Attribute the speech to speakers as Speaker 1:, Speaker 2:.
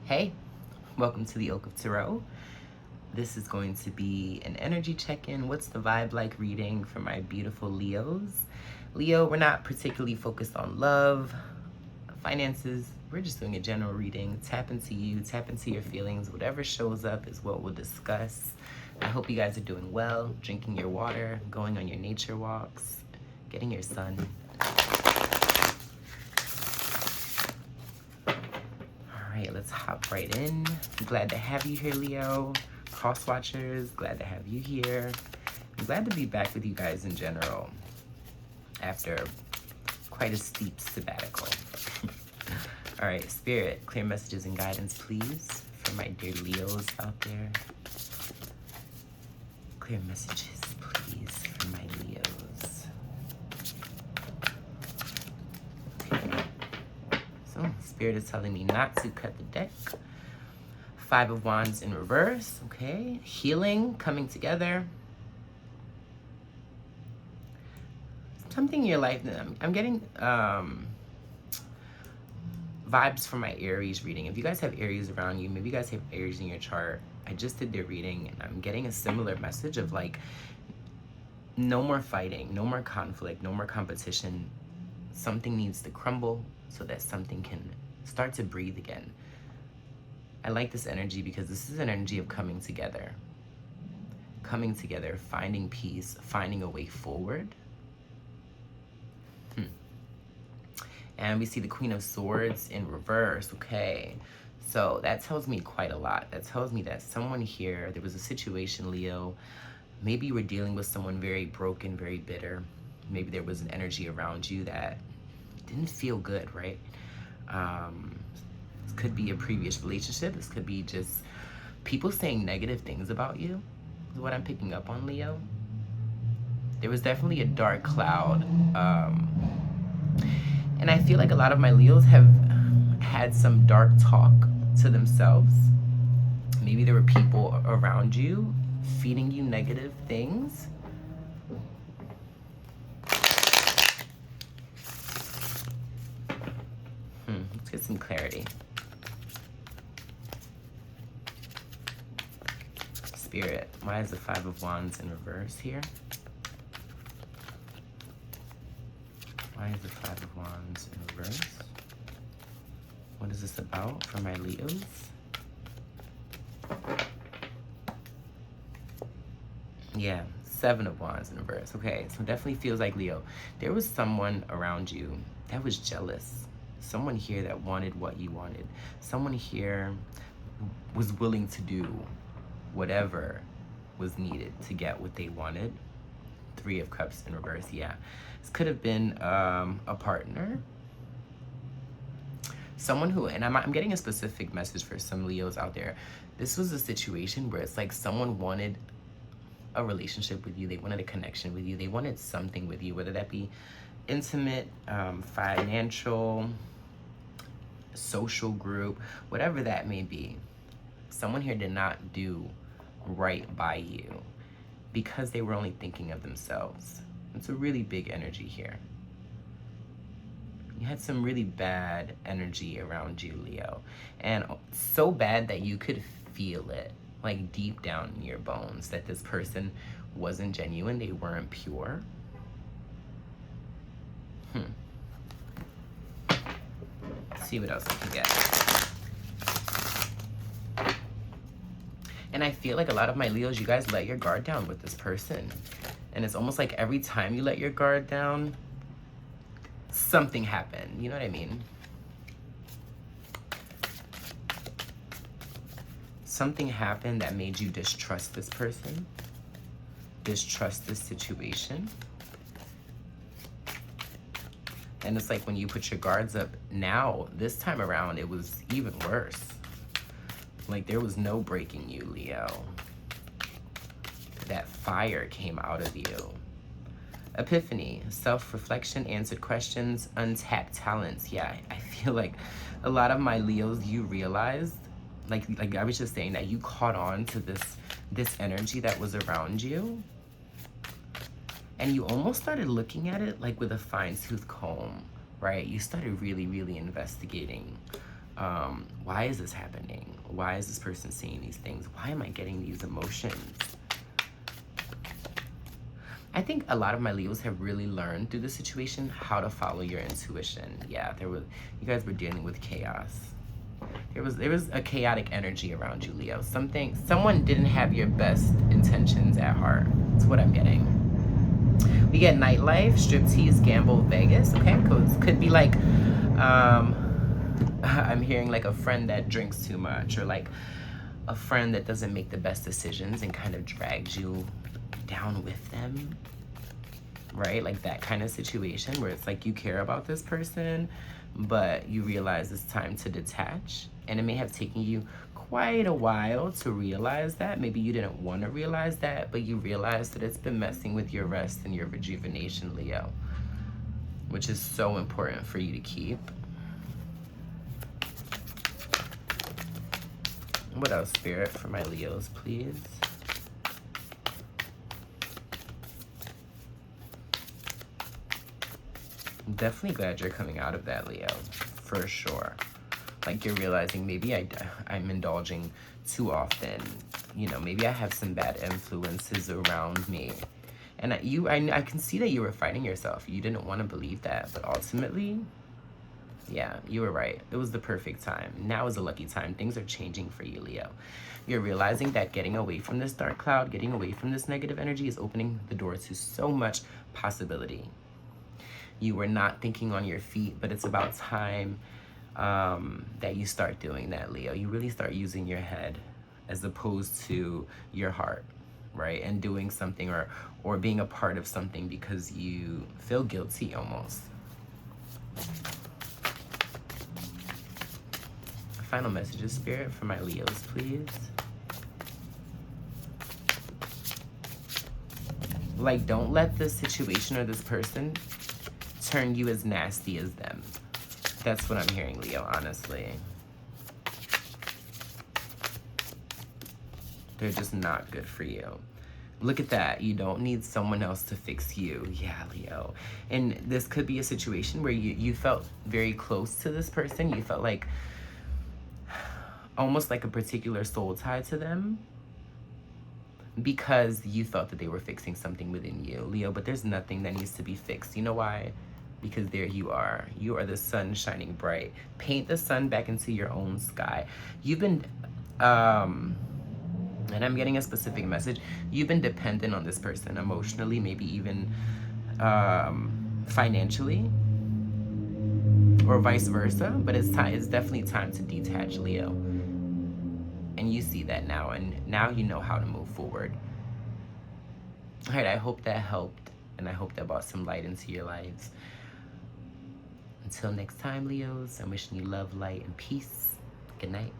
Speaker 1: Hey, welcome to the Oak of Tarot. This is going to be an energy check-in. What's the vibe like reading for my beautiful Leos? Leo, we're not particularly focused on love, finances. We're just doing a general reading. Tap into you, tap into your feelings. Whatever shows up is what we'll discuss. I hope you guys are doing well, drinking your water, going on your nature walks, getting your sun. All right, let's hop right in. I'm glad to have you here, Leo. Cross watchers, glad to have you here. I'm glad to be back with you guys in general after quite a steep sabbatical. All right, Spirit, clear messages and guidance, please, for my dear Leos out there. Clear messages, please, for my Leos. Okay. So, Spirit is telling me not to cut the deck. 5 of Wands in reverse, okay? Healing, coming together. Something in your life, I'm getting vibes from my Aries reading. If you guys have Aries around you, maybe you guys have Aries in your chart. I just did their reading and I'm getting a similar message of like, no more fighting, no more conflict, no more competition. Something needs to crumble so that something can start to breathe again. I like this energy because this is an energy of coming together, finding peace, finding a way forward. And we see the Queen of Swords in reverse, okay? So that tells me quite a lot. That tells me that someone here, there was a situation, Leo, maybe you were dealing with someone very broken, very bitter. Maybe there was an energy around you that didn't feel good, right? This could be a previous relationship. This could be just people saying negative things about you, is what I'm picking up on, Leo. There was definitely a dark cloud. And I feel like a lot of my Leos have had some dark talk to themselves. Maybe there were people around you feeding you negative things. Let's get some clarity. Spirit, why is the 5 of Wands in reverse here? Why is the 5 of Wands in reverse? What is this about for my Leos? Yeah, 7 of Wands in reverse. Okay, so it definitely feels like, Leo, there was someone around you that was jealous. Someone here that wanted what you wanted. Someone here was willing to do whatever was needed to get what they wanted. 3 of Cups in reverse, yeah. This could have been a partner. Someone who, and I'm getting a specific message for some Leos out there. This was a situation where it's like someone wanted a relationship with you. They wanted a connection with you. They wanted something with you, whether that be intimate, financial, social group, whatever that may be. Someone here did not do right by you because they were only thinking of themselves. It's a really big energy here. You had some really bad energy around you, Leo. And so bad that you could feel it, like deep down in your bones, that this person wasn't genuine, they weren't pure. Let's see what else I can get. And I feel like a lot of my Leos, you guys let your guard down with this person. And it's almost like every time you let your guard down, something happened. You know what I mean? Something happened that made you distrust this person, distrust this situation. And it's like when you put your guards up now, this time around, it was even worse. Like there was no breaking you, Leo. That fire came out of you. Epiphany, self-reflection, answered questions, untapped talents. Yeah, I feel like a lot of my Leos, you realized, like I was just saying, that you caught on to this energy that was around you. And you almost started looking at it like with a fine-tooth comb, right? You started really, really investigating Why is this happening? Why is this person saying these things? Why am I getting these emotions? I think a lot of my Leos have really learned through the situation how to follow your intuition. Yeah, you guys were dealing with chaos. There was a chaotic energy around you, Leo. Someone didn't have your best intentions at heart. That's what I'm getting. We get nightlife, striptease, gamble, Vegas. Okay, could be like, I'm hearing like a friend that drinks too much, or like a friend that doesn't make the best decisions and kind of drags you down with them, right? Like that kind of situation where it's like you care about this person, but you realize it's time to detach. And it may have taken you quite a while to realize that. Maybe you didn't want to realize that, but you realize that it's been messing with your rest and your rejuvenation, Leo, which is so important for you to keep. What else, Spirit, for my Leos, please? I'm definitely glad you're coming out of that, Leo, for sure. Like you're realizing maybe I'm indulging too often. You know, maybe I have some bad influences around me. And I can see that you were fighting yourself. You didn't want to believe that, but ultimately, yeah, you were right. It was the perfect time. Now is a lucky time. Things are changing for you, Leo. You're realizing that getting away from this dark cloud, getting away from this negative energy is opening the door to so much possibility. You were not thinking on your feet, but it's about time that you start doing that, Leo. You really start using your head as opposed to your heart, right? And doing something or being a part of something because you feel guilty almost. Final messages, Spirit, for my Leos, please. Like, don't let this situation or this person turn you as nasty as them. That's what I'm hearing, Leo, honestly. They're just not good for you. Look at that. You don't need someone else to fix you. Yeah, Leo. And this could be a situation where you felt very close to this person. You felt like almost like a particular soul tie to them because you felt that they were fixing something within you, Leo. But there's nothing that needs to be fixed. You know why? Because there you are. You are the sun shining bright. Paint the sun back into your own sky. You've been, and I'm getting a specific message. You've been dependent on this person emotionally, maybe even financially, or vice versa. But it's definitely time to detach, Leo. And you see that now, and now you know how to move forward. All right, I hope that helped, and I hope that brought some light into your lives. Until next time, Leos, I'm wishing you love, light, and peace. Good night.